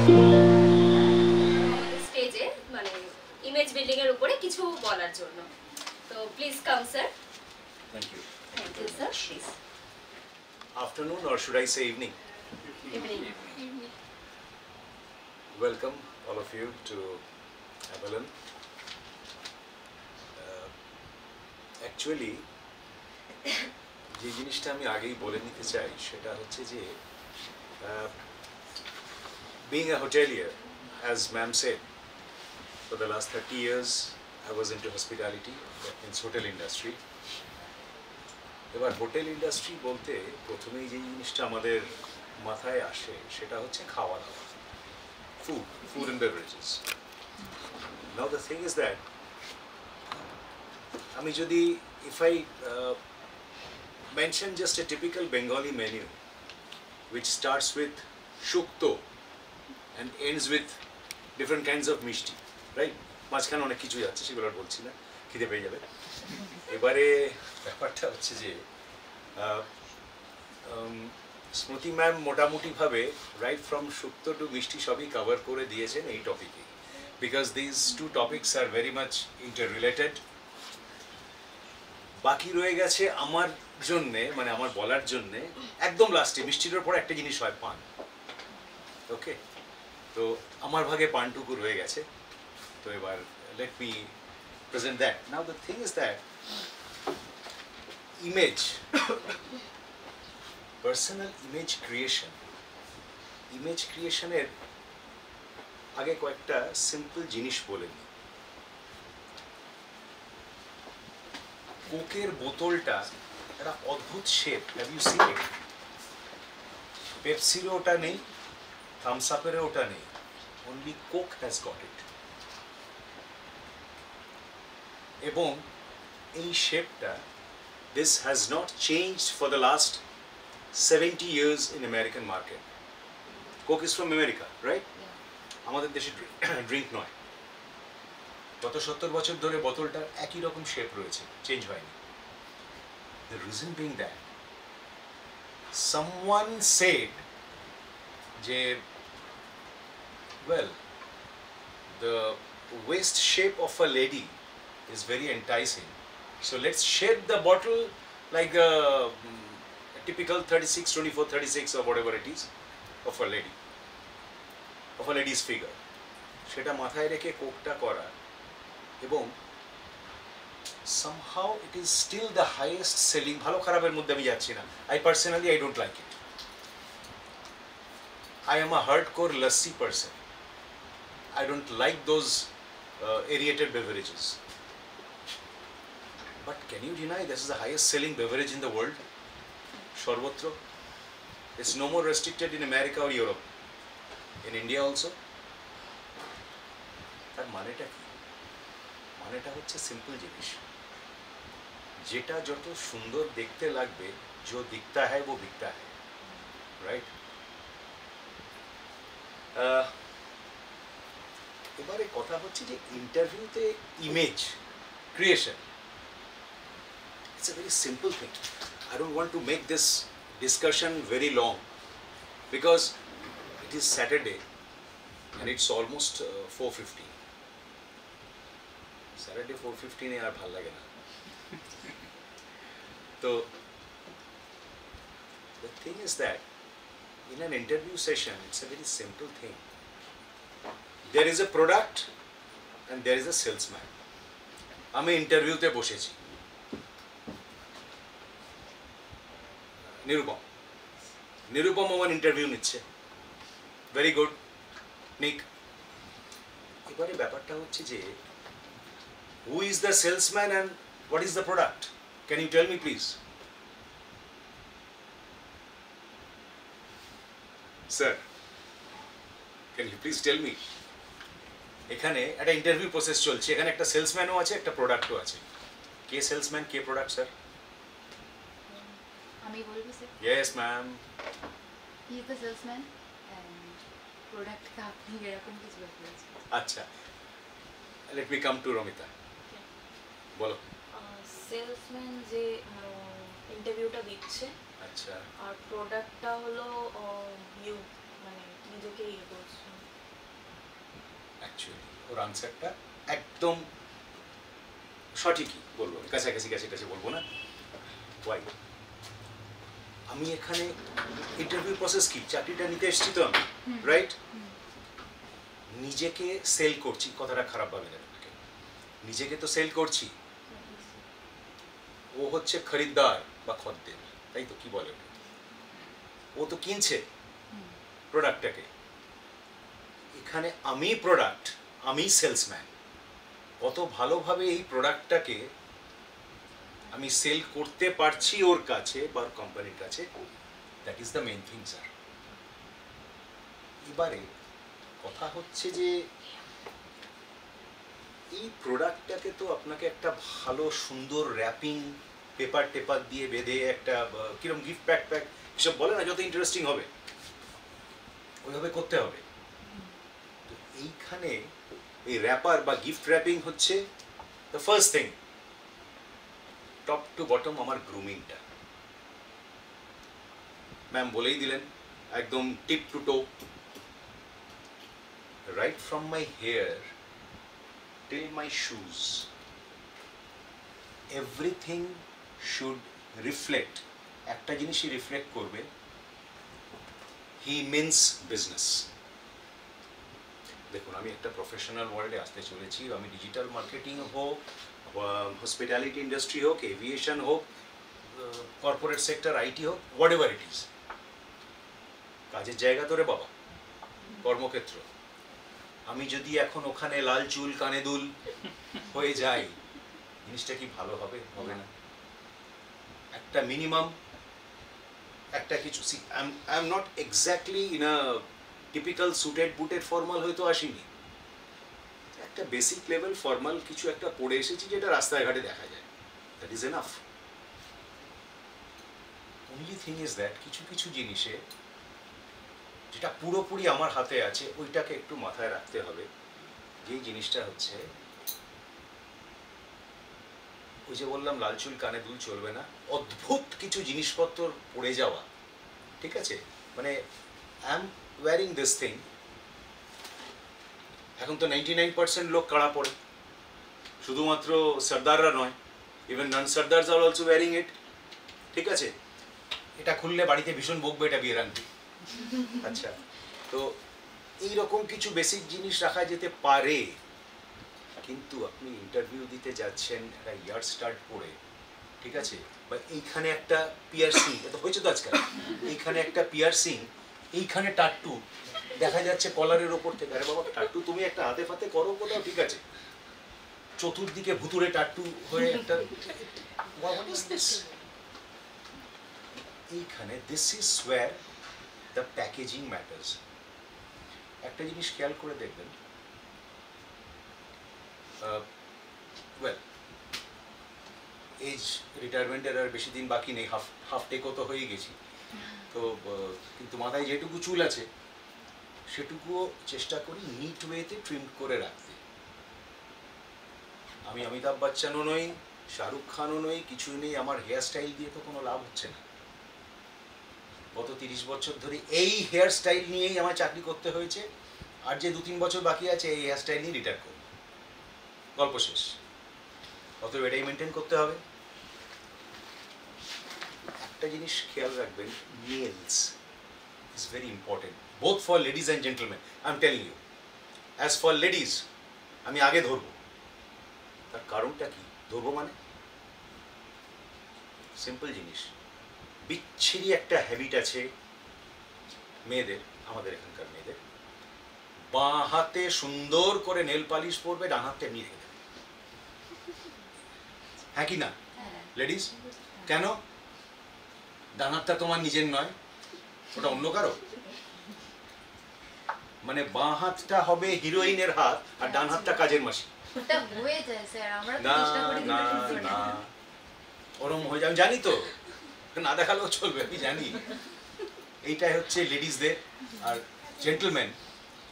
আমাদের স্টেজে মানে ইমেজ বিল্ডিং এর উপরে কিছু বলার জন্য। তো please come sir. Thank you. Thank you sir, please. Afternoon, or should I say evening? Evening. Welcome all of you to Avalon. Actually, যে জিনিসটা আমি আগেই বলে নিতে চাই সেটা হচ্ছে যে being a hotelier, as ma'am said, for the last 30 years I was into hospitality, that means hotel industry. এবার হোটেল ইন্ডাস্ট্রি বলতে প্রথমেই যে জিনিসটা আমাদের মাথায় আসে সেটা হচ্ছে খাওয়া দাওয়া, food and beverages. Now the thing is that আমি যদি if I mention just a typical Bengali menu which starts with shukto and ends with different kinds of mishti, right? মাঝখানে অনেক কিছু যাচ্ছে, সেগুলো আর বলছি না, খিদে পেয়ে যাবে। এবারে ব্যাপারটা হচ্ছে যে স্মৃতি ম্যাম মোটামুটিভাবে রাইট ফ্রম শুক্তো টু মিষ্টি সবই কভার করে দিয়েছেন এই টপিকে, because this two topics are very much interrelated. বাকি রয়ে গেছে আমার জন্যে, মানে আমার বলার জন্যে একদম লাস্টে মিষ্টিটার পর একটা জিনিস হয়, পান। ওকে, তো আমার ভাগে পানটুকু রয়ে গেছে। তো এবার let me present that. Now the thing is that image, personal image creation, image ক্রিয়েশনের আগে কয়েকটা সিম্পল জিনিস বলে নিই। কোকের বোতলটা একটা অদ্ভুত shape, have you seen it? পেপসিরও ওটা নেই, থামস আপেরও ওটা নেই, only Coke has got it. এবং এই শেপটা, this has not changed for the last 70 years in American market. Coke is from America, right? আমাদের দেশে ড্রিঙ্ক নয়। গত 70 বছর ধরে বোতলটার একই রকম শেপ রয়েছে, চেঞ্জ হয়নি। The reason being that someone said যে well, the waist shape of a lady is very enticing, so let's shape the bottle like a typical 36, 24, 36 or whatever it is of a lady, of a lady's figure. সেটা মাথায় রেখে কোকটা করা, এবং somehow it is still the highest selling. ভালো খারাপের মধ্যে আমি যাচ্ছি না, I personally I don't like it. I am a hardcore lassi person. I don't like those aerated beverages. But can you deny this is the highest selling beverage in the world? Sharbotra. It's no more restricted in America or Europe. In India also. তার মানেটা কি? মানেটা হচ্ছে simple জিনিস, যেটা যত সুন্দর দেখতে লাগবে, जो दिखता है वो बिकता है, राइट? এবারে কথা হচ্ছে যে ইন্টারভিউতে image creation, it's a very simple thing. I don't want to make this discussion very long because it is Saturday and it's almost 4:15. Saturday 4:15 এ আর ভাল লাগে না। তো the thing is that in an interview session it's a very simple thing. There is a product and there is a salesman. আমি ইন্টারভিউতে বসেছি, নিরুপম আমার interview নিচ্ছে, very good নিক। এবারে ব্যাপারটা হচ্ছে যে who is the salesman and what is the product? Can you tell me please? Sir, can you please tell me? এখানে একটা ইন্টারভিউ প্রসেস চলছে, এখানে একটা সেলসম্যানও আছে, একটা প্রোডাক্টও আছে। কে সেলসম্যান, কে প্রোডাক্ট স্যার? আমি বলবো sir. Yes ma'am. He is the salesman and product কা আপনি এরকম কিছু বলছেন। আচ্ছা, let me come to Romita. বলো। সেলসম্যান যে ইন্টারভিউটা দিচ্ছে, আচ্ছা, আর প্রোডাক্টটা হলো ইউ, মানে নিজেকে ইয়ে করছে। অ্যাকচুয়ালি ওর আনসারটা একদম সঠিকই বলবো, কাছাকাছি কাছাকাছি বলবো না। ওয়াই? আমি এখানে ইন্টারভিউ প্রসেস কি, চাকরিটা নিতে এসেছি তো আমি, রাইট? নিজেকে সেল করছি, কথাটা খারাপ ভাবে না, নিজেকে তো সেল করছি, ও হচ্ছে খরিদ্দার বা খদ্দের, তাই তো, কি বলে, ও তো কিনছে প্রোডাক্টটাকে। এখানে আমি প্রোডাক্ট, আমি সেলসম্যান, কত ভালোভাবে এই প্রোডাক্টটাকে আমি সেল করতে পারছি ওর কাছে বা কোম্পানির কাছে, that is the main thing sir. এবারে কথা হচ্ছে যে এই প্রোডাক্টটাকে তো আপনাকে একটা ভালো সুন্দর র্যাপিং পেপার টেপার দিয়ে বেঁধে একটা কিরকম গিফট প্যাক এসব বলে না, যত ইন্টারেস্টিং হবে ওইভাবে করতে হবে। তো এইখানে এই র্যাপার বা গিফট র্যাপিং হচ্ছে the first thing, top to bottom আমার গ্রুমিংটা। ম্যাম বলেই দিলেন একদম tip to toe, right from my hair till my shoes, everything should reflect, একটা জিনিসই রিফ্লেক্ট করবে, he means business। দেখুন, আমি একটা প্রফেশনাল ওয়ার্ল্ডে আসতে চলেছি, আমি ডিজিটাল মার্কেটিং হোক, হসপিটালিটি ইন্ডাস্ট্রি হোক, এভিয়েশন হোক, কর্পোরেট সেক্টর, আইটি হোক, হোয়াট এভার ইট ইজ, কাজের জায়গা তো রে বাবা, কর্মক্ষেত্র। আমি যদি এখন ওখানে লাল চুল কানে দুল হয়ে যাই, জিনিসটা কি ভালো হবে? হবে না। একটা মিনিমাম একটা কিছু, I am not exactly in a typical suited বুটেড formal হয়তো আসিনি, একটা বেসিক লেভেল ফর্মাল কিছু একটা পড়ে এসেছি যেটা রাস্তাঘাটে দেখা যায়, that is enough. Only thing is that কিছু কিছু জিনিসে যেটা পুরোপুরি আমার হাতে আছে ওইটাকে একটু মাথায় রাখতে হবে। যেই জিনিসটা হচ্ছে, ওই যে বললাম লাল চুল কানে দুল চলবে না, অদ্ভুত কিছু জিনিসপত্র পড়ে যাওয়া, ঠিক আছে, মানে I am wearing this thing. এখন তো 99% লোক কাড়া পড়ে, শুধুমাত্র সর্দাররা নয়, even non Sardars are also wearing it, ঠিক আছে। এটা খুললে বাড়িতে ভীষণ বকবে, এটা বিয়ের আংটি। আচ্ছা, তো এইরকম কিছু বেসিক জিনিস রাখা যেতে পারে, কিন্তু আপনি ইন্টারভিউ দিতে যাচ্ছেন একটা ইয়ার স্টার্ট করে, ঠিক আছে, বা এইখানে একটা পিয়ারসিং, এটা হয়েছে তো আজকাল, এইখানে একটা পিয়ারসিং, এইখানে টাট্টু দেখা যাচ্ছে কলারের ওপর থেকে। আরে বাবা, টাট্টু তুমি একটা হাতে ফাতে করো কোথাও, ঠিক আছে, চতুর্দিকে ভুতুরে টাট্টু হয়ে একটা, হোয়াট ইজ দিস? এইখানে this is wire the packaging matters. একটা জিনিস খেয়াল করে দেখবেন, ওয়েল, এজ রিটায়ারমেন্টের আর বেশি দিন বাকি নেই, হাফ টেকও তো হয়ে গেছি, তো কিন্তু মাথায় যেটুকু চুল আছে সেটুকুও চেষ্টা করি নিট ওয়েতে ট্রিম করে রাখতে। আমি অমিতাভ বচ্চনও নই, শাহরুখ খানও নই, কিছুই নেই, আমার হেয়ার স্টাইল দিয়ে তো কোনো লাভ হচ্ছে না। গত 30 বছর ধরে এই হেয়ার স্টাইল নিয়েই আমার চাকরি করতে হয়েছে, আর যে 2-3 বছর বাকি আছে এই হেয়ার স্টাইল নিয়ে রিটায়ার করব, গল্প শেষ। অতএব এটাই মেনটেন করতে হবে। একটা জিনিস খেয়াল রাখবেন, nails is very important, both for ladies and gentleman. I am telling you, as for ladies আমি আগে ধরবো। তার কারণটা কি ধরবো মানে? সিম্পল জিনিস, বিচ্ছিরি একটা হ্যাবিট আছে মেয়েদের, আমাদের এখানকার মেয়েদের, বাঁ হাতে সুন্দর করে নেল পালিশ পরবে, ডান হাতে এমনি রেখে দেবে। হ্যাঁ কি না লেডিস? কেন? ডান হাতটা তোমার নিজের নয়, ওটা অন্য কারো। মানে বাঁ হাতটা হবে হিরোইনের হাত, আর ডান হাতটা কাজের মাসি। ওটা হয়ে যায় স্যার, আমরা না চেষ্টা করি না না, ওরম হয়ে যায়, আমি জানি তো, না দেখালেও চলবে, আমি জানি। এইটাই হচ্ছে লেডিসদের। আর জেন্টলম্যান,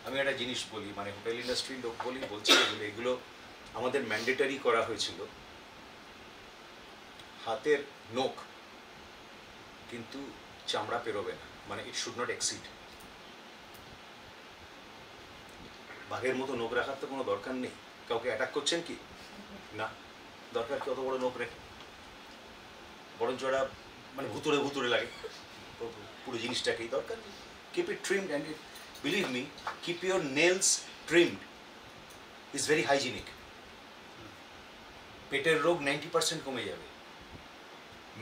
আমি একটা জিনিস বলি, মানে হোটেল ইন্ডাস্ট্রির লোক বলছি এগুলো আমাদের ম্যান্ডেটারি করা হয়েছিল। হাতের নখ কিন্তু চামড়া পেরোবে না, মানে ইট শুড নট এক্সিড। বাঘের মতো নখ রাখার তো কোনো দরকার নেই। কাউকে অ্যাটাক করছেন কি? না। দরকার কি অত বড় নখ রেখে? বরঞ্চ ওরা মানে ভুতুড়ে ভুতুড়ে লাগে পুরো জিনিসটাকেই। দরকার নেই। Keep it ট্রিমড and it believe me, keep your nails ট্রিমড is very hygienic. পেটের রোগ 90% কমে যাবে।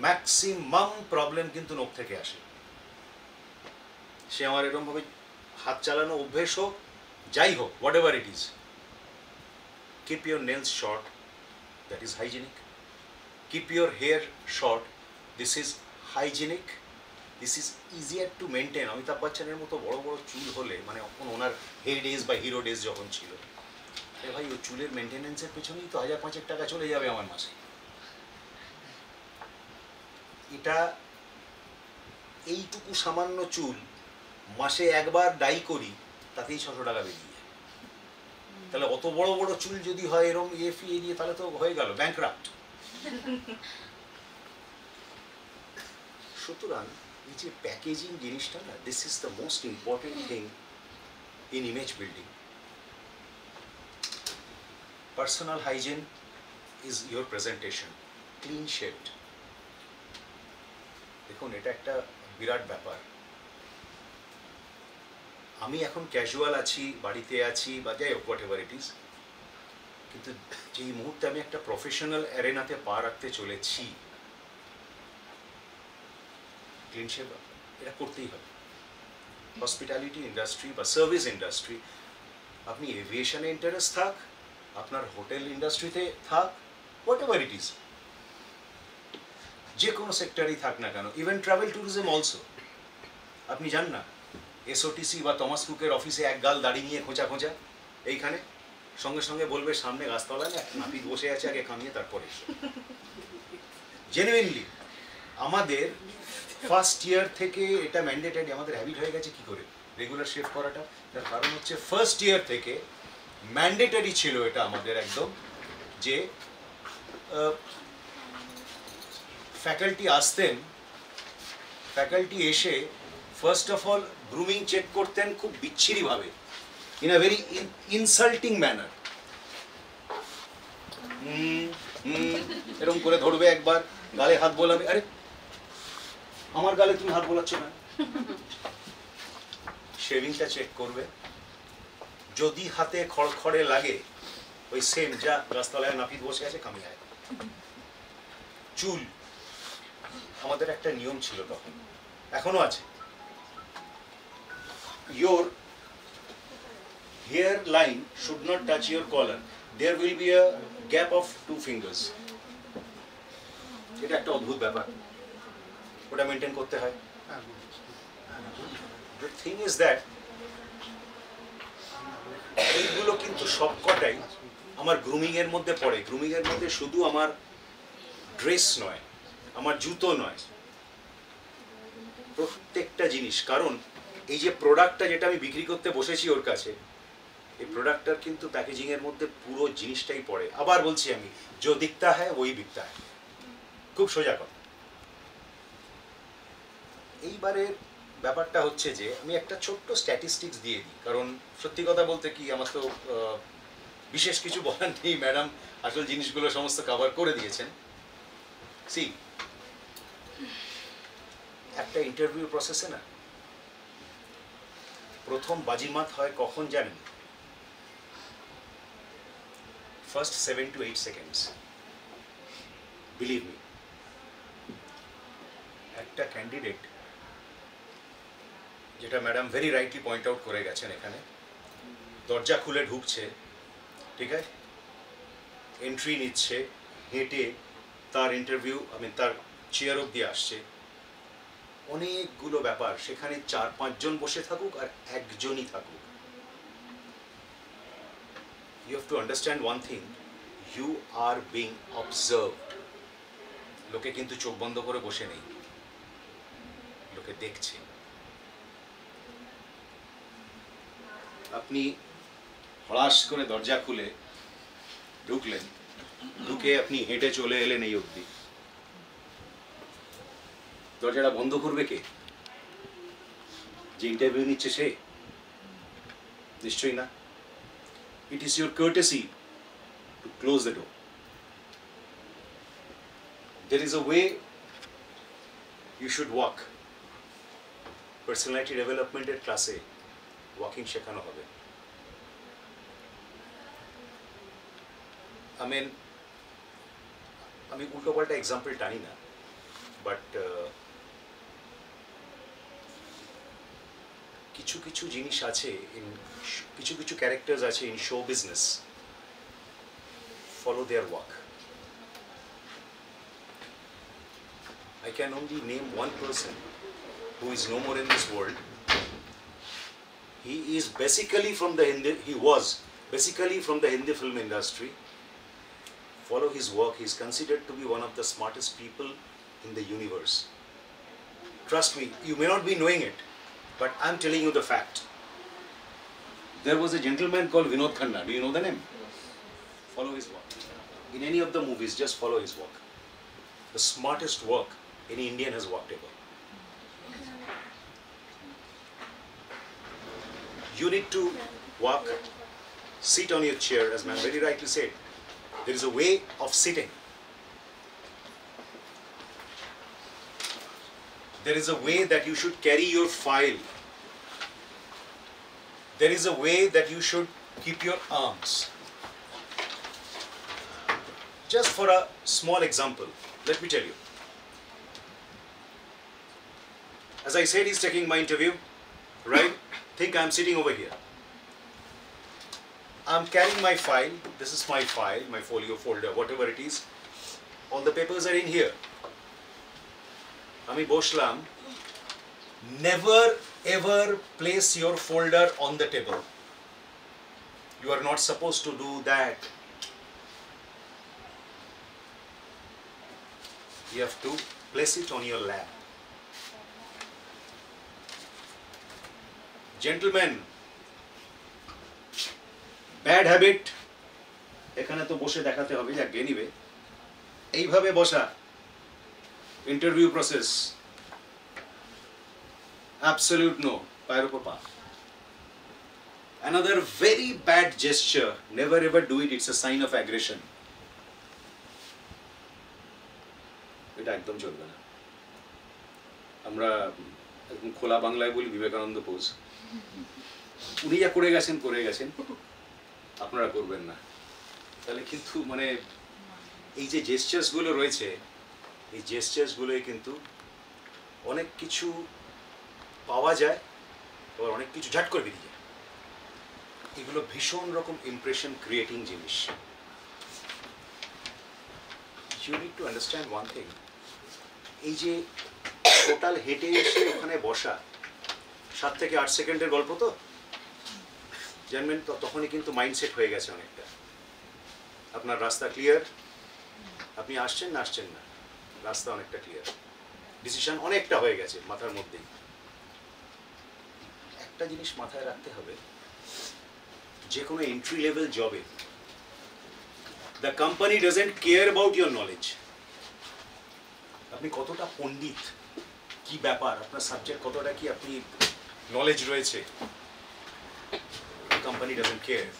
ম্যাক্সিমাম প্রবলেম কিন্তু নখ থেকে আসে। সে আমার এরকমভাবে হাত চালানো অভ্যেস হোক, যাই হোক, whatever it is, keep your nails short, that is hygienic. Keep your hair short, this is hygienic, this is easier to maintain. Amitabh বচ্চনের মতো বড় বড় চুল হলে, মানে এখন ওনার হেয়ার ডেজ বা হিরো ডেজ যখন ছিল, ভাই ওই চুলের মেনটেন্যান্সের পেছনেই তো 1000-5 টাকা চলে যাবে আমার মাসে। এটা এইটুকু সামান্য চুল মাসে একবার ডাই করি, তাতেই 600 টাকা বেরিয়ে যায়। তাহলে অত বড় বড় চুল যদি হয় এরম এফি দিয়ে, তাহলে তো হয়ে গেল ব্যাংকরাপ্ট। সুতরাং এই যে প্যাকেজিং জিনিসটা না, this is the most important thing in image building. Personal hygiene is your presentation, clean shaved. দেখুন, এটা একটা বিরাট ব্যাপার। আমি এখন ক্যাজুয়াল আছি, বাড়িতে আছি, বা যাই হোক, হোয়াট এভার ইট ইজ, কিন্তু যেই মুহূর্তে আমি একটা প্রফেশনাল অ্যারেনাতে পা রাখতে চলেছি, ক্লিন শেভ এটা করতেই হবে। হসপিটালিটি ইন্ডাস্ট্রি বা সার্ভিস ইন্ডাস্ট্রি, আপনি এভিয়েশনে ইন্টারেস্ট থাক, আপনার হোটেল ইন্ডাস্ট্রিতে থাক, হোয়াট এভার ইট ইজ, যে কোনো সেক্টরেই থাক না কেন, ইভেন ট্রাভেল ট্যুরিজম অলসো। আপনি যান না এসওটিসি বা থমাস কুকের অফিসে, এক গাল দাড়ি নিয়ে খোঁচা খোঁচা এইখানে, সঙ্গে সঙ্গে বলবে সামনে গাছতলায় এক নাপিত বসে আছে, আগে কামিয়ে তারপরে। জেনুইনলি আমাদের ফার্স্ট ইয়ার থেকে এটা ম্যান্ডেটারি, আমাদের হ্যাবিট হয়ে গেছে কি করে রেগুলার শেভ করাটা। তার কারণ হচ্ছে ফার্স্ট ইয়ার থেকে ম্যান্ডেটারি ছিল এটা আমাদের একদম, যে ফ্যাকাল্টি আসতেন, ফ্যাকাল্টি এসে first of all grooming check করতেন খুব বিচ্ছিরিভাবে, in a very insulting manner. এরকম করে ধরবে, একবার গালে হাত বোলাবে, আরে আমার গালে তুমি হাত বোলাচ্ছ না। শেভিংটা চেক করবে, যদি হাতে খড়খড়ে লাগে, ওই সেম যা গাছতলায় নাপিত বসে আছে, কামিয়ে আয়। চুল আমাদের একটা নিয়ম ছিল তখন, এখনো আছে, your hair line should not touch your collar, there will be a gap of 2 fingers. এটা একটা অদ্ভুত ব্যাপার, ওটা মেনটেন করতে হয়। The thing is that এইগুলো কিন্তু সবকটাই আমার গ্রুমিং এর মধ্যে পড়ে। গ্রুমিং এর মধ্যে শুধু আমার ড্রেস নয়, আমার জুতো নয়, প্রত্যেকটা জিনিস। কারণ এই যে প্রোডাক্টটা যেটা আমি বিক্রি করতে বসেছি ওর কাছে, এই প্রোডাক্টটার কিন্তু প্যাকেজিং এর মধ্যে পুরো জিনিসটাই পড়ে। আবার বলছি আমি, जो दिखता है वही बिकता है, খুব সোজা কথা। এইবারে ব্যাপারটা হচ্ছে যে আমি একটা ছোট্ট স্ট্যাটিস্টিক্স দিয়ে দিই, কারণ সত্যি কথা বলতে কি, আমার তো বিশেষ কিছু বলার নেই, ম্যাডাম আসল জিনিসগুলো সমস্ত কভার করে দিয়েছেন। সি, একটা ইন্টারভিউ প্রসেসে না প্রথম বাজিমাত হয় কখন জানেন? First 7 to 8 seconds. Believe me, একটা ক্যান্ডিডেট, যেটা madam very rightly point out করে গেছেন, এখানে দরজা খুলে ঢুকছে, ঠিক আছে, এন্ট্রি নিচ্ছে, হেঁটে তার ইন্টারভিউ, তার চেয়ার অব্দি আসছে, অনেকগুলো ব্যাপার, সেখানে 4-5 জন বসে থাকুক আর একজনই থাকুক, you have to understand one thing, you are being observed. লোকে কিন্তু চোখ বন্ধ করে বসে নেই, লোকে দেখছে। আপনি হঠাৎ করে দরজা খুলে ঢুকলেন, ঢুকে আপনি হেঁটে চলে এলেন এই অবধি, দরজাটা বন্ধ করবে কে? যে ইন্টারভিউ নিচ্ছে সে? নিশ্চয়ই না। it is your courtesy to close the door. There is a way you should walk. Personality development at class A, walking শেখানো হবে. আমি উল্টো পাল্টা এক্সাম্পল টানি না, বাট কিছু কিছু জিনিস আছে, কিছু কিছু ক্যারেক্টার্স আছে in show business, follow their work. I can only name one person who is no more in this world. He is basically from the Hindi film industry. Follow his work. He is considered to be one of the smartest people in the universe. Trust me, you may not be knowing it, but I'm telling you the fact. There was a gentleman called Vinod Khanna. Do you know the name? Follow his work. In any of the movies, just follow his work. The smartest work any Indian has walked ever. You need to walk, sit on your chair, as ma'am very rightly said. There is a way of sitting. There is a way that you should carry your file. There is a way that you should keep your arms. Just for a small example, let me tell you. As I said, he's taking my interview, right? Think I'm sitting over here. I'm carrying my file. This is my file, my folio folder, whatever it is. All the papers are in here. Ami boshlam. Never ever place your folder on the table. You are not supposed to do that. You have to place it on your lap. Gentlemen, bad habit, এখানে তো বসে দেখাতে হবে, যাক anyway, এইভাবে বসা, interview process, absolute no, পায়ের উপর পা. Another very bad gesture, never ever do it, it's a sign of aggression. এটা একদম চলবে না. আমরা একদম খোলা বাংলায় বলি বিবেকানন্দ পোজ. উনি যা করে গেছেন, আপনারা করবেন না. তাহলে কিন্তু মানে এই যে জেস্টার্সগুলো রয়েছে, এই জেস্টার্সগুলোই কিন্তু অনেক কিছু পাওয়া যায়, আবার অনেক কিছু ঝাট করে বেরিয়ে যায়. এগুলো ভীষণ রকম ইমপ্রেশন ক্রিয়েটিং জিনিস. You need to understand one thing. এই যে টোটাল হেঁটে এসে ওখানে বসা, 7 থেকে 8 সেকেন্ডের গল্প তো জানবেন, তখনই কিন্তু মাইন্ডসেট হয়ে গেছে অনেকটা. আপনার রাস্তা ক্লিয়ার, আপনি আসছেন না রাস্তা অনেকটা ক্লিয়ার, ডিসিশন অনেকটা হয়ে গেছে মাথার মধ্যেই. একটা জিনিস মাথায় রাখতে হবে, যে কোনো এন্ট্রি লেভেল জবে the company doesn't care about your knowledge. আপনি কতটা পণ্ডিত, কি ব্যাপার, আপনার সাবজেক্ট কতটা কি আপনি নলেজ রয়েছে, company doesn't care.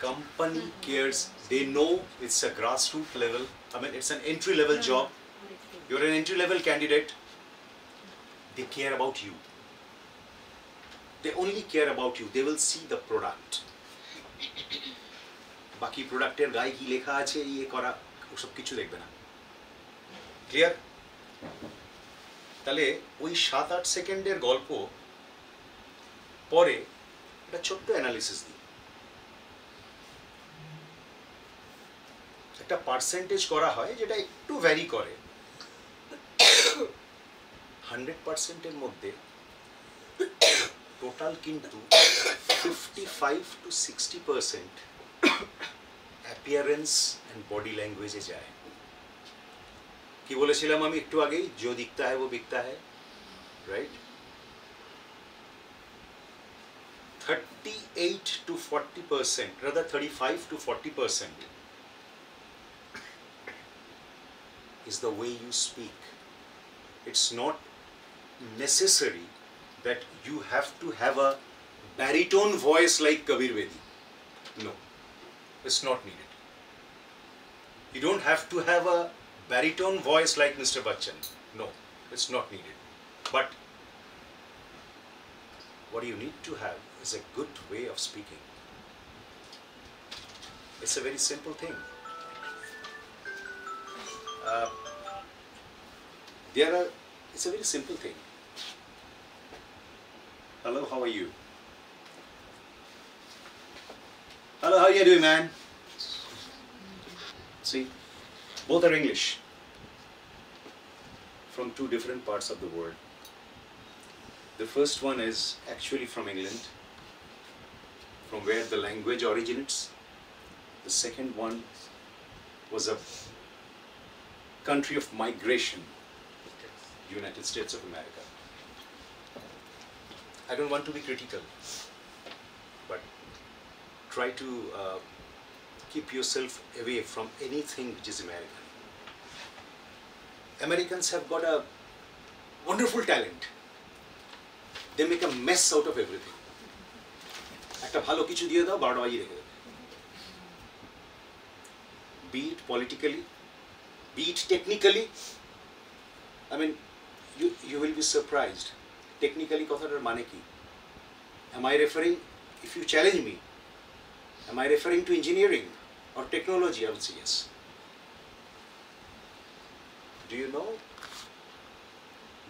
Company cares. They know it's a grassroots level. I mean, it's an entry level job. You're an entry level candidate. They care about you. They only care about you. They will see the product. বাকি প্রোডাক্টের গায়ে কি লেখা আছে, ইয়ে করা, ওসব কিছু দেখবে না. ক্লিয়ার? তাহলে ওই 7-8 সেকেন্ডের গল্প পরে একটা ছোট্ট অ্যানালিসিস দিই. একটা পার্সেন্টেজ করা হয় যেটা একটু ভ্যারি করে. 100%-এর মধ্যে টোটাল কিন্তু 55 to 60% অ্যাপিয়ারেন্স অ্যান্ড বডি ল্যাঙ্গুয়েজে যায়. কি বলেছিলাম আমি একটু আগেই, जो दिखता है वो बिकता है, right? 38 to 40%, rather 35 to 40% is the way you speak. It's not necessary that you have to have a baritone voice like Kabir Bedi. No, it's not needed. You don't have to have a baritone voice like Mr. Bachchan. No, it's not needed. But what you need to have is a good way of speaking. It's a very simple thing. It's a very simple thing. Hello, how are you? Hello, how are you doing, man? See, both are English from two different parts of the world. The first one is actually from England, from where the language originates. The second one was a country of migration, United States of America. I don't want to be critical, but try to keep yourself away from anything which is American. Americans have got a wonderful talent. They make a mess out of everything. একটা ভালো কিছু দিয়ে দাও 12টা বাজিয়ে রেখে দেবে। Be it politically, be it technically. I mean, you will be surprised. Technically কথাটার মানে কি? Am I referring, if you challenge me, am I referring to engineering or technology? I would say yes. Do you know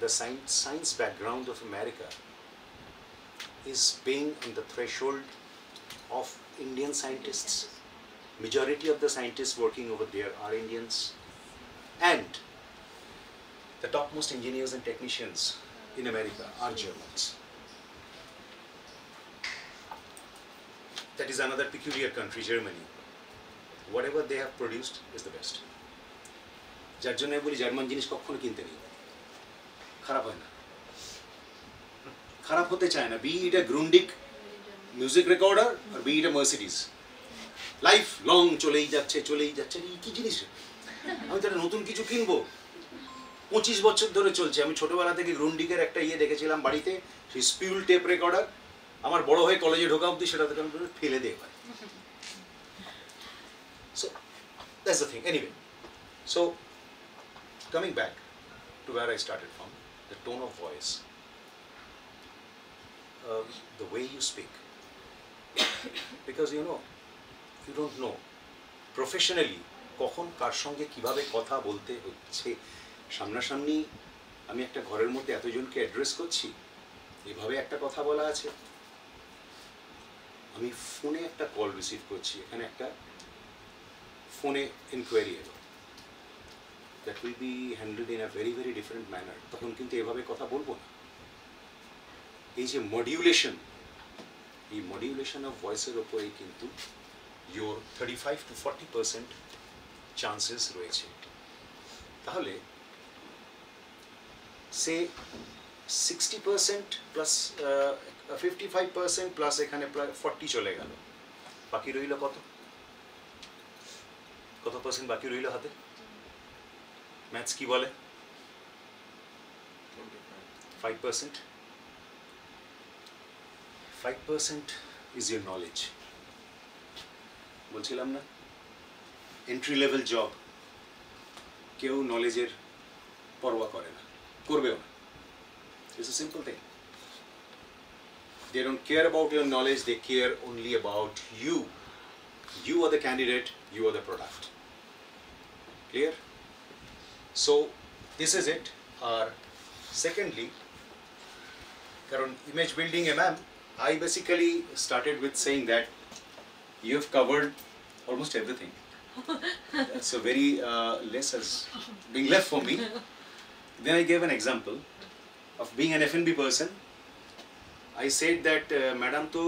the science background of America is being on the threshold of Indian scientists? Majority of the scientists working over there are Indians, and the topmost engineers and technicians in America are Germans. That is another peculiar country, Germany. Whatever they have produced is the best. যার জন্য বলি German জিনিস কখনো কিনতে নেই, খারাপ হয় না, খারাপ হতে চায় না। বি ইট এ গ্রুন্ডিক মিউজিক রেকর্ডার আর বি ইট এ মার্সিডিজ, লাইফ লং চলেই যাচ্ছে এই কি জিনিস? আমি তাহলে নতুন কিছু কিনবো? 25 বছর ধরে চলছে। আমি ছোটবেলা থেকে গ্রুন্ডিকের একটা দেখেছিলাম বাড়িতে, সেই স্পিউল টেপ রেকর্ডার। আমার বড় হয়ে কলেজে ঢোকা অবধি সেটা থেকে আমি ফেলে দিয়ে পাই। So that's the thing. Anyway, so coming back to where I started from, the tone of voice, the way you speak, because you don't know professionally কখন কার সঙ্গে কিভাবে কথা বলতে হচ্ছে। সামনাসামনি আমি একটা ঘরের মধ্যে এতজনকে অ্যাড্রেস করছি, এভাবে একটা কথা বলা আছে। আমি ফোনে একটা কল রিসিভ করছি, এখানে একটা ফোনে ইনকোয়ারি এলো, that will be handled in a very very different manner. তখন কিন্তু এভাবে কথা বলবো না। এই যে মডিউলেশন, এই মডিউলেশন অফ ভয়েসের ওপরে কিন্তু your 35 to 40% চান্সেস রয়েছে। তাহলে সে 60% প্লাস 55% প্লাস এখানে প্রায় 40 চলে গেল, বাকি রইল কত পার্সেন্ট বাকি রইল হাতে? ম্যাথস কি বলে? 5%. 5% is your knowledge. বলছিলাম না, এন্ট্রি লেভেল জব, কেউ নলেজের পরোয়া করে না, করবেও না। It's a simple thing. They don't care about your knowledge, they care only about you. You are the candidate, you are the product. Clear? So this is it. Secondly, karon image building I basically started with saying that you have covered almost everything. So very less is being left for me. Then I gave an example of being an F&B person. I said that madam to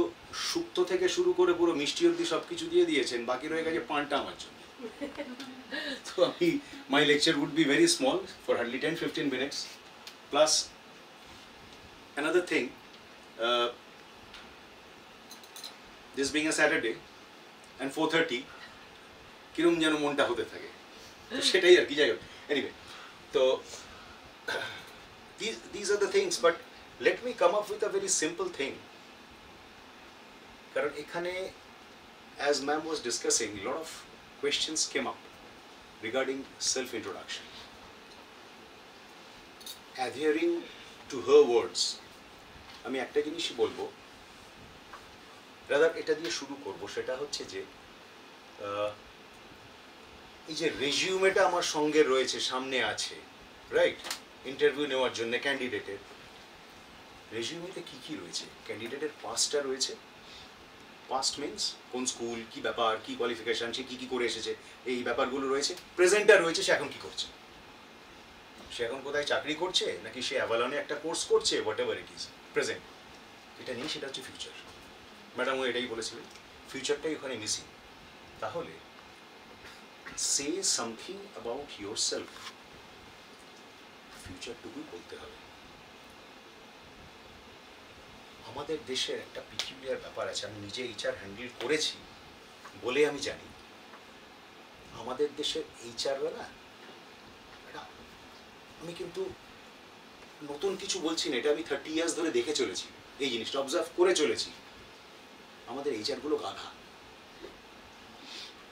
শুক্তো থেকে শুরু করে পুরো মিষ্টি অবধি সবকিছু দিয়ে দিয়েছেন, বাকি রয়ে গেছে পানটা আমার জন্য। So my lecture would be very small, for hardly 10-15 minutes. Plus another thing, this being a Saturday and 4:30 কিরম যেন মনটা হতে থাকে, তো সেটাই আর কি। যাই হোক, এনিওয়ে, তো these are the things, but let me come up with a very simple thing. কারণ এখানে as ma'am was discussing, a lot of questions came up regarding self-introduction. Adhering to her words, আমি একটা জিনিসই বলবো, rather এটা দিয়ে শুরু করব, সেটা হচ্ছে যে এই যে রেজিউমেটা আমার সঙ্গে রয়েছে, সামনে আছে, রাইট, ইন্টারভিউ নেওয়ার জন্য ক্যান্ডিডেটের রেজিউমেতে কি কি রয়েছে? ক্যান্ডিডেটের পাস্টটা রয়েছে, পাস্ট মিনস কোন স্কুল, কি ব্যাপার, কি কোয়ালিফিকেশন, সে কি কি করে এসেছে, এই ব্যাপারগুলো রয়েছে। প্রেজেন্টটা রয়েছে, সে এখন কি করছে, সে এখন কোথায় চাকরি করছে, নাকি সে অ্যাভালনে একটা কোর্স করছে, what ever it is, present এটা নেই, সেটা হচ্ছে ফিউচার। ম্যাডামও এটাই বলেছিলেন, ফিউচারটাই ওখানে মিসিং। তাহলে say something about yourself, ফিউচারটুকুই বলতে হবে। আমাদের দেশের একটা পিকিউলিয়ার ব্যাপার আছে, আমি নিজে এইচআর হ্যান্ডেল করেছি বলে আমি জানি, আমাদের দেশের এইচআররা না, আমি কিন্তু নতুন কিছু বলছি না, এটা আমি 30 ইয়ার্স ধরে দেখে চলেছি, এই জিনিসটা অবজার্ভ করে চলেছি। আমাদের এইচআরগুলো গাধা,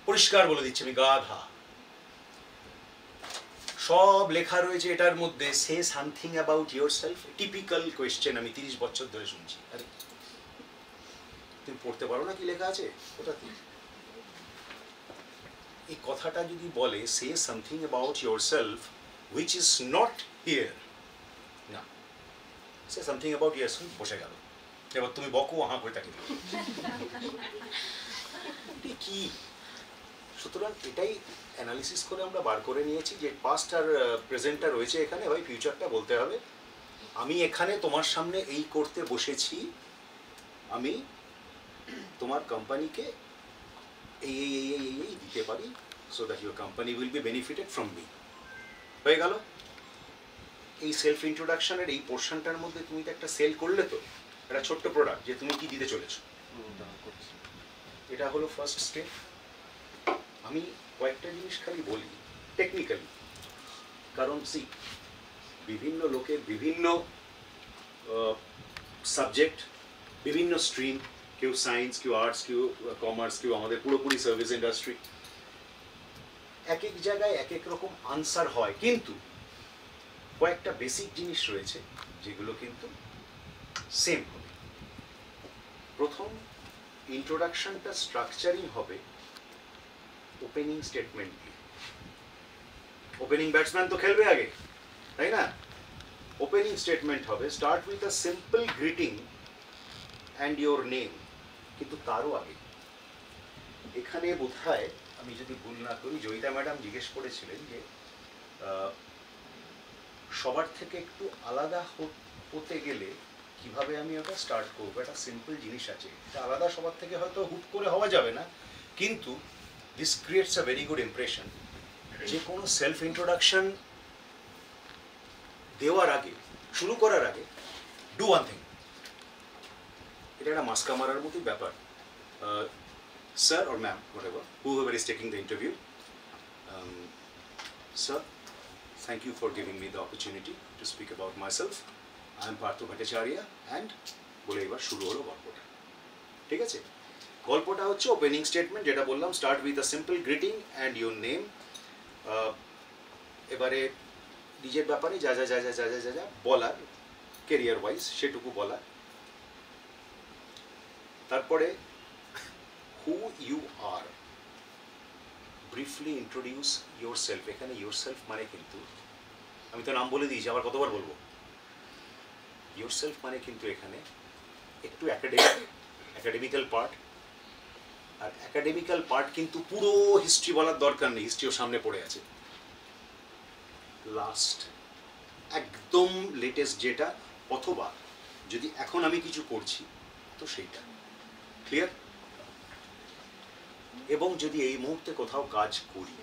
পরিষ্কার বলে দিচ্ছি আমি, গাধা। সব লেখা রয়েছে এটার মধ্যে, সে something about your self, typical question আমি 30 বছর ধরে শুনছি। আরে তুমি পড়তে পারো না কি লেখা আছে ওটাতে? এই কথাটা যদি বলে say something about yourself which is not here, না, say something about yourself বসে গেল, এবার তুমি বকো হাঁ করে তাকে কি। সুতরাং এটাই অ্যানালিসিস করে আমরা বার করে নিয়েছি যে পাস্ট আর প্রেজেন্টটা রয়েছে এখানে, ভাই ফিউচারটা বলতে হবে। আমি এখানে তোমার সামনে এই করতে বসেছি, আমি তোমার কোম্পানিকে এই এই এই এই এই দিতে পারি, so that your company will be benefited from me. হয়ে গেল। এই সেলফ ইন্ট্রোডাকশনের এই পোর্শনটার মধ্যে তুমি তো একটা সেল করলে, তো একটা ছোট্ট প্রোডাক্ট যে তুমি কি দিতে চলেছো, এটা হলো ফার্স্ট স্টেপ। আমি কয়েকটা জিনিস খালি বলি টেকনিক্যালি, কারণ বিভিন্ন লোকের বিভিন্ন সাবজেক্ট, বিভিন্ন স্ট্রিম, কেউ সায়েন্স, কেউ আর্টস, কেউ কমার্স, কেউ আমাদের পুরোপুরি সার্ভিস ইন্ডাস্ট্রি, এক এক জায়গায় এক এক রকম আনসার হয়, কিন্তু কয়েকটা বেসিক জিনিস রয়েছে যেগুলো কিন্তু সেম হবে। প্রথম, ইন্ট্রোডাকশনটা স্ট্রাকচারিং হবে ওপেনিং স্টেটমেন্ট দিয়ে। ওপেনিং ব্যাটসম্যান তো খেলবে আগে, তাই না? ওপেনিং স্টেটমেন্ট হবে start with a simple greeting and your name. কিন্তু তারও আগে এখানে বোধহয়, আমি যদি ভুল না করি, জয়িতা ম্যাডাম জিজ্ঞেস করেছিলেন যে সবার থেকে একটু আলাদা হতে গেলে কিভাবে আমি ওটা স্টার্ট করবো। একটা সিম্পল জিনিস আছে, এটা আলাদা সবার থেকে হয়তো হুট করে হওয়া যাবে না, কিন্তু this creates a very good impression. যে কোনো সেলফ ইন্ট্রোডাকশন দেওয়ার আগে, শুরু করার আগে, ডু ওয়ান থিং। এটা একটা মাস্কা মারার মতোই ব্যাপার। Sir or ma'am, whatever, whoever is taking the interview, sir, thank you for giving me the opportunity to speak about myself. I am Partho Bhattacharya and বলে এবার শুরু হলো গল্পটা। ঠিক আছে? গল্পটা হচ্ছে ওপেনিং স্টেটমেন্ট, যেটা বললাম start with a simple greeting and your name. এবারে নিজের ব্যাপারে যা যা যা যা যা যা যা বলার কেরিয়ার ওয়াইজ সেটুকু বলা। তারপরে who you are, briefly introduce yourself। এখানে yourself মানে কিন্তু, আমি তো নাম বলে দিয়েছি, আবার কতবার বলবো, yourself মানে কিন্তু এখানে একটু একাডেমিক্যাল পার্ট। আর একাডেমিক্যাল পার্ট কিন্তু পুরো হিস্ট্রি বলার দরকার নেই, হিস্ট্রিও সামনে পড়ে আছে। লাস্ট একদম লেটেস্ট যেটা, অথবা যদি এখন আমি কিছু করছি তো সেইটা ক্লিয়ার। এবং যদি এই মুহূর্তে কোথাও কাজ করি,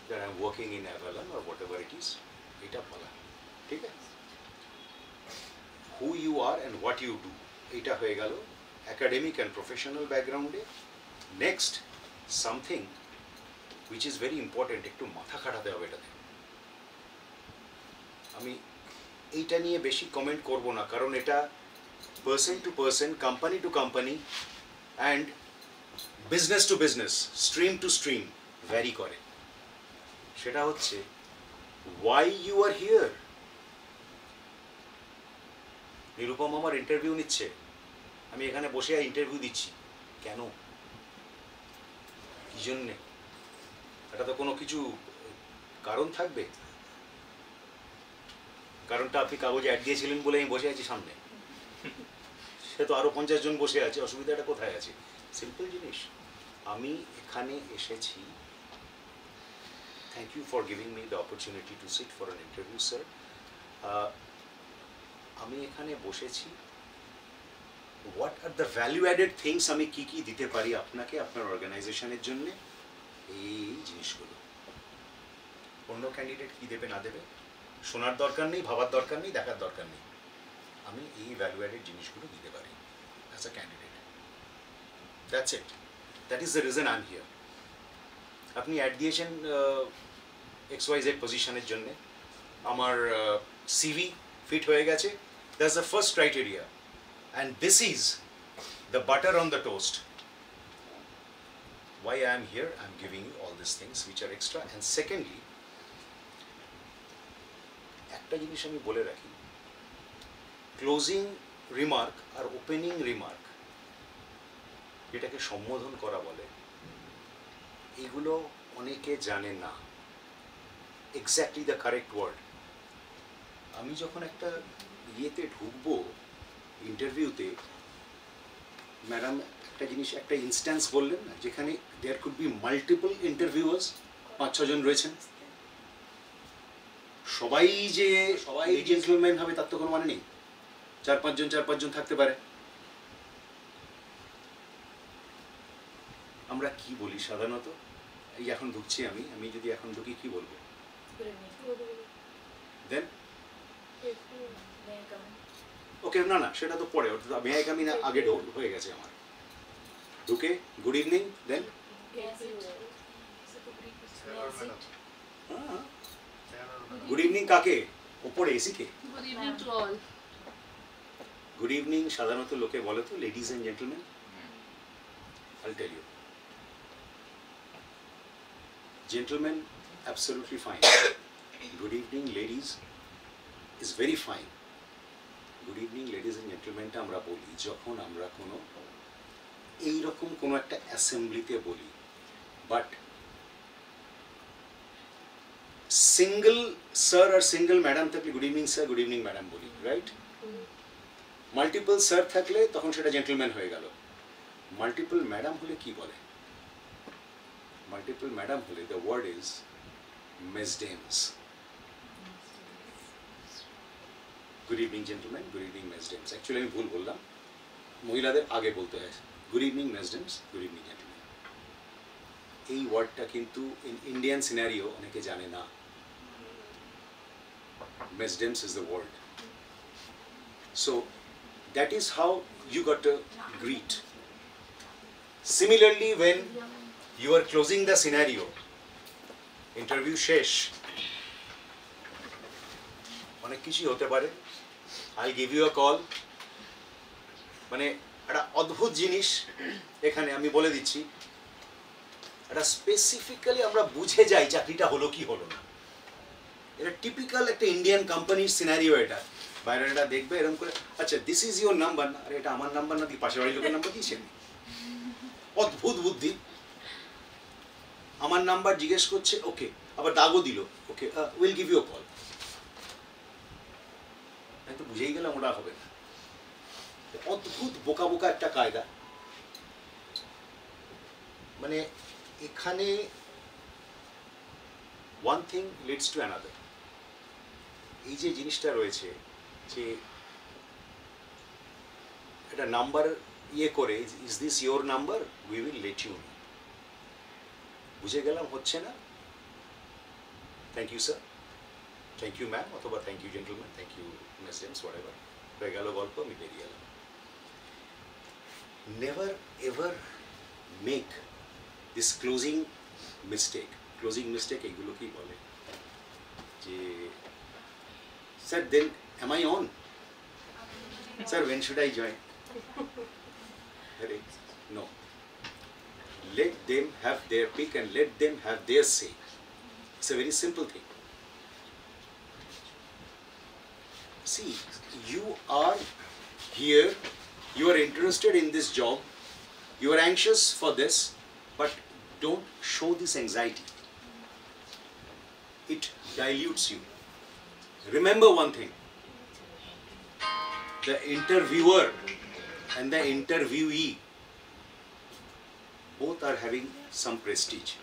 that I am working in Avalon or whatever it is, এটা বলা, ঠিক আছে? Who you are and what you do, এটা হয়ে গেল academic and professional ব্যাকগ্রাউন্ডে। Next, something which is very important, একটু মাথা খাটাতে হবে এটাতে। আমি এইটা নিয়ে বেশি কমেন্ট করব না, কারণ এটা person to person, company to company, and business to business, stream to stream vary করে। সেটা হচ্ছে why you are here। Nirupam আমার ইন্টারভিউ নিচ্ছে, আমি এখানে বসে ইন্টারভিউ দিচ্ছি, কেন, কি জন্যে? এটা তো কোনো কিছু কারণ থাকবে। কারণটা আপনি কাগজে অ্যাড দিয়েছিলেন বলে আমি বসে আছি সামনে, সে তো আরো 50 জন বসে আছে, অসুবিধাটা কোথায় আছে? সিম্পল জিনিস, আমি এখানে এসেছি। Thank you for giving me the opportunity to sit for an interview sir. আমি এখানে বসেছি, what are the value added things, আমি কি কি দিতে পারি আপনাকে, আপনার অর্গানাইজেশনের জন্য, এই জিনিসগুলো। অন্য ক্যান্ডিডেট কি দেবে না দেবে শোনার দরকার নেই, ভাবার দরকার নেই, দেখার দরকার নেই। আমি এই ভ্যালু অ্যাডেড জিনিসগুলো দিতে পারি as a candidate. That's it, that is the reason I am here. আপনি অ্যাড দিয়েছেন XYZ পজিশনের জন্যে, আমার সিভি ফিট হয়ে গেছে, that's the first criteria, and this is the butter on the toast. Why I am here, I am giving you all these things which are extra. And secondly, একটা জিনিস আমি বলে রাখি, ক্লোজিং রিমার্ক আর opening remark, যেটাকে সম্বোধন করা বলে, এগুলো অনেকে জানে না এক্স্যাক্টলি দ্য কারেক্ট ওয়ার্ড। আমি যখন একটা ইয়েতে ঢুকবো ইন্টারভিউতে, ম্যাডাম একটা জিনিস, একটা ইনস্ট্যান্স বললেন না, যেখানে দেয়ার কুড বি মাল্টিপল ইন্টারভিউয়ার্স, 5-6 জন রয়েছেন, সবাই যে জেন্টলম্যান হবে তার তো কোনো মানে নেই, 4-5 জন থাকতে পারে। আমরা কি বলি সাধারণত, এই এখন ঢুকছি আমি যদি এখন ঢুকি কি বলবো? দেন ওকে, না না সেটা তো পরে, ওটা মে আই কাম ইন আগে হয়ে গেছে আমার। ঢুকে good evening, then good evening কাকে? ওপরে এসি কে? Good evening to all. Good evening সাধারণত লোকে বলে তো ladies and gentleman. I'll tell you, gentlemen absolutely fine, good evening ladies is very fine. Good evening ladies and gentlemen টা আমরা বলি যখন আমরা কোনো এইরকম কোনো একটা অ্যাসেম্বলিতে বলি, বাট সিঙ্গল স্যার আর সিঙ্গল ম্যাডাম থাকলে good evening sir, good evening madam বলি, রাইট? মাল্টিপল স্যার থাকলে তখন সেটা জেন্টলম্যান হয়ে গেল। মাল্টিপল ম্যাডাম হলে কি বলে? মাল্টিপল ম্যাডাম হলে the word is mesdames. Good evening gentleman, good evening mesdames. Actually আমি ভুল বললাম, মহিলাদের আগে বলতে হয় good evening mesdames, good evening gentleman. এই ওয়ার্ডটা কিন্তু ইন্ডিয়ান সিনারিও অনেকে জানে না। Mesdames is the word. So that is how you got to greet. Similarly, when you are closing the scenario, interview শেষ, অনেক কিছুই হতে পারে। I'll give you a call, মানে একটা অদ্ভুত জিনিস এখানে আমি বলে দিচ্ছি, এটা স্পেসিফিক্যালি আমরা বুঝে যাই চাকরিটা হলো কি হলো না। এটা টিপিক্যাল একটা ইন্ডিয়ান কোম্পানির সিনারিও। এটা বাইরেটা দেখবে এরকম করে, আচ্ছা দিস ইজ ইউর নাম্বার না, আরে এটা আমার নাম্বার না, পাশের বাড়ির লোকের নাম্বার দিয়েছেন। অদ্ভুত বুদ্ধি। আমার নাম্বার জিজ্ঞেস করছে, ওকে, আবার দাগও দিল, okay will give you call. আমি তো বুঝেই গেলাম ওটা হবে না। অদ্ভুত বোকা বোকা একটা কায়দা। মানে এখানে one thing leads to another. এই যে জিনিসটা রয়েছে যে একটা নাম্বার ইয়ে করে, is this your number, we will let you know. বুঝে গেলাম হচ্ছে না, thank you sir, thank you ma'am, অথবা thank you gentleman, thank you mesdames, whatever, হয়ে গেল গল্প, আমি বেরিয়ে গেলাম। Never ever make this closing mistake. Closing mistake এইগুলোকেই বলে যে sir then am I on? Sir, when should I join? No. Let them have their pick and let them have their say. It's a very simple thing. See, you are here, you are interested in this job, you are anxious for this, but don't show this anxiety. It dilutes you. Remember one thing, the interviewer and the interviewee both are having some prestige.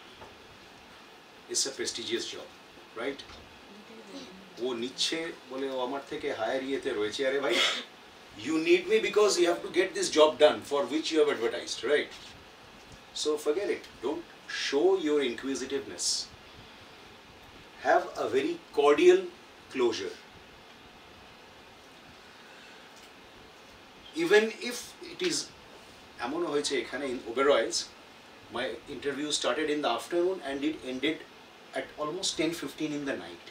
It's a prestigious job, right? ও নিচ্ছে বলে ও আমার থেকে higher ইয়েতে রয়েছে আরে ভাই you need me because you have to get this job done for which you have advertised, right? So forget it. Don't show your inquisitiveness. Have a very cordial closure. Even if it is এমনও হয়েছে এখানে in Oberoi's, my interview started in the afternoon and it ended at almost 10:15 in the night.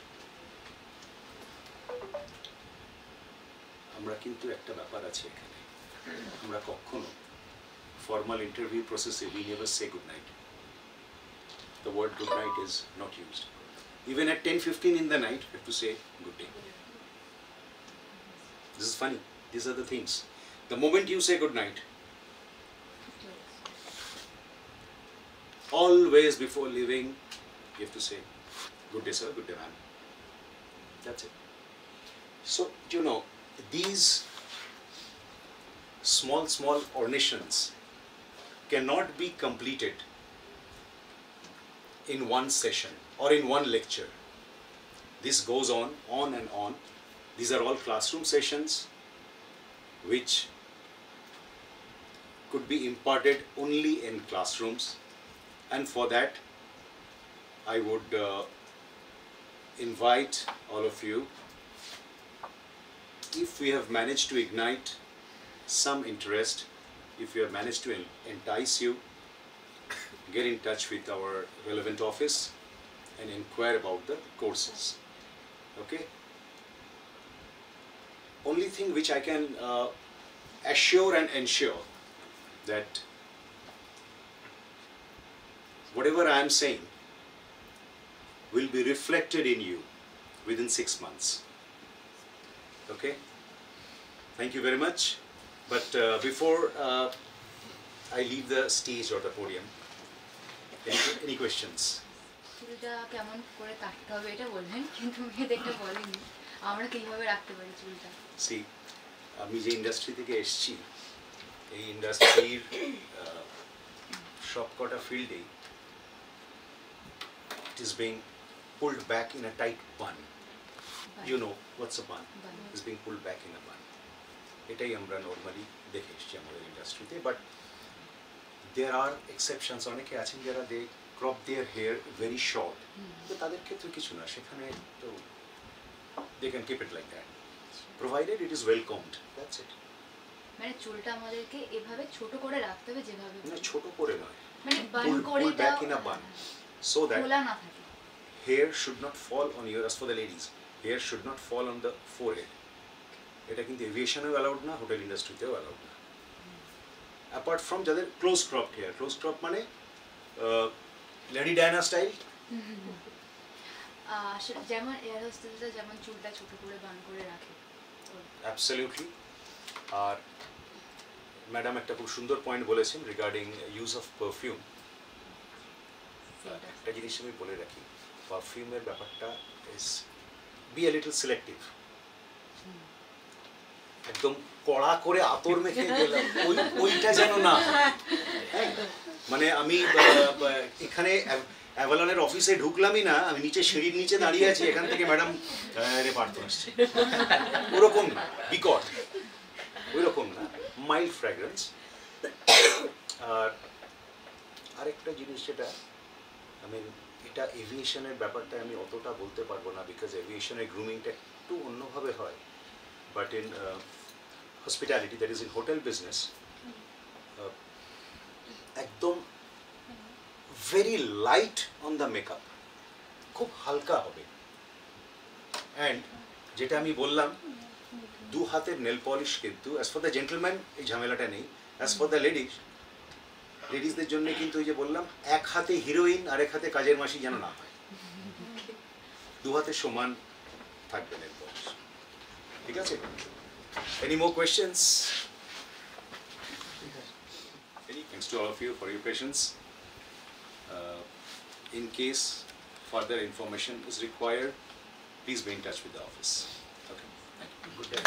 আমরা কিন্তু একটা ব্যাপার আছে এখানে, আমরা কখনো ফর্মাল ইন্টারভিউ প্রসেসে we never say good night. The word good night is not used. Even at 10:15 in the night, we have to say good day. This is funny. These are the things. The moment you say good night, always before leaving, you have to say good day sir, good day ma'am. That's it. So, you know, these small ornations cannot be completed in one session or in one lecture. This goes on and on. These are all classroom sessions which could be imparted only in classrooms, and for that I would invite all of you, if we have managed to ignite some interest, if we have managed to entice you, get in touch with our relevant office and inquire about the courses. Okay? Only thing which I can assure and ensure that whatever I am saying will be reflected in you within 6 months. Okay? Thank you very much. But before I leave the stage or the podium, any questions? চুলটা কেমন করে কাটতে হবে এটা বললেন, কিন্তু মেয়েদেরটা বলেনি আমরা কিভাবে রাখতে পারি চুলটা। See, আমি যে ইন্ডাস্ট্রি থেকে এসেছি, এই ইন্ডাস্ট্রির সবকটা ফিল্ডেই it is being pulled back in a tight bun. You know what's a bun? It's being pulled back in a bun. এটাই আমরা নর্মালি দেখে এসেছি আমাদের ইন্ডাস্ট্রিতে, বাট there are exceptions. অনেকে আছেন যারা they crop their hair very short, তো তাদের ক্ষেত্রে কিছু না, সেখানে তো they can keep it like that provided it is well combed. That's it. মানে চুলটা আমাদেরকে এভাবে ছোট করে রাখতে হবে যেভাবে, না ছোট করে নয়, মানে বান করে pull back in a bun so that খোলা না থাকে। hair should not fall on your, as for the ladies, hair should not fall on the forehead. এটা কিন্তু এভিয়েশনেও অ্যালাউড না, হোটেল ইন্ডাস্ট্রিতেও অ্যালাউড না, অ্যাপার্ট ফ্রম যাদের close cropped hair. Close crop মানে লেডি ডায়না স্টাইল। যেমন এয়ার হোস্টেসরা যেমন চুলটা ছোট করে বান করে রাখে, অ্যাবসলিউটলি। আর ম্যাডাম একটা খুব সুন্দর পয়েন্ট বলেছেন রিগার্ডিং ইউজ অফ পারফিউম। একটা জিনিস আমি বলে রাখি, পারফিউমের ব্যাপারটা is be a little selective. একদম কড়া করে আতর মেখে গেলাম ওইটা যেন না। মানে আমি এখানে অ্যাভালনের অফিসে ঢুকলামই না, আমি নিচে সিঁড়ির নিচে দাঁড়িয়ে আছি, এখান থেকে ম্যাডাম রে পার্থ আসছে, ওরকম না, বিকট ওইরকম না, মাইল্ড ফ্র্যাগ্রেন্স। আর আরেকটা জিনিস যেটা আমি, এটা এভিয়েশনের ব্যাপারটা আমি অতটা বলতে পারবো না, বিকজ এভিয়েশনের গ্রুমিংটা একটু অন্যভাবে হয়, but in hospitality, that is in hotel business, একদম very light on the makeup, খুব হালকা হবে। অ্যান্ড যেটা আমি বললাম দু হাতের নেল পলিশ কিন্তু অ্যাজ ফর দ্য জেন্টলম্যান এই ঝামেলাটা নেই, অ্যাজ ফর দ্য লেডিসদের জন্য কিন্তু ওই যে বললাম এক হাতে হিরোইন আর এক হাতে কাজের মাসি যেন না হয়, দু হাতে সমান থাকবে নেল পলিশ। ঠিক আছে? Any more questions? Thanks to all of you for your patience. In case further information is required, please be in touch with the office. Okay. Thank you. Good day.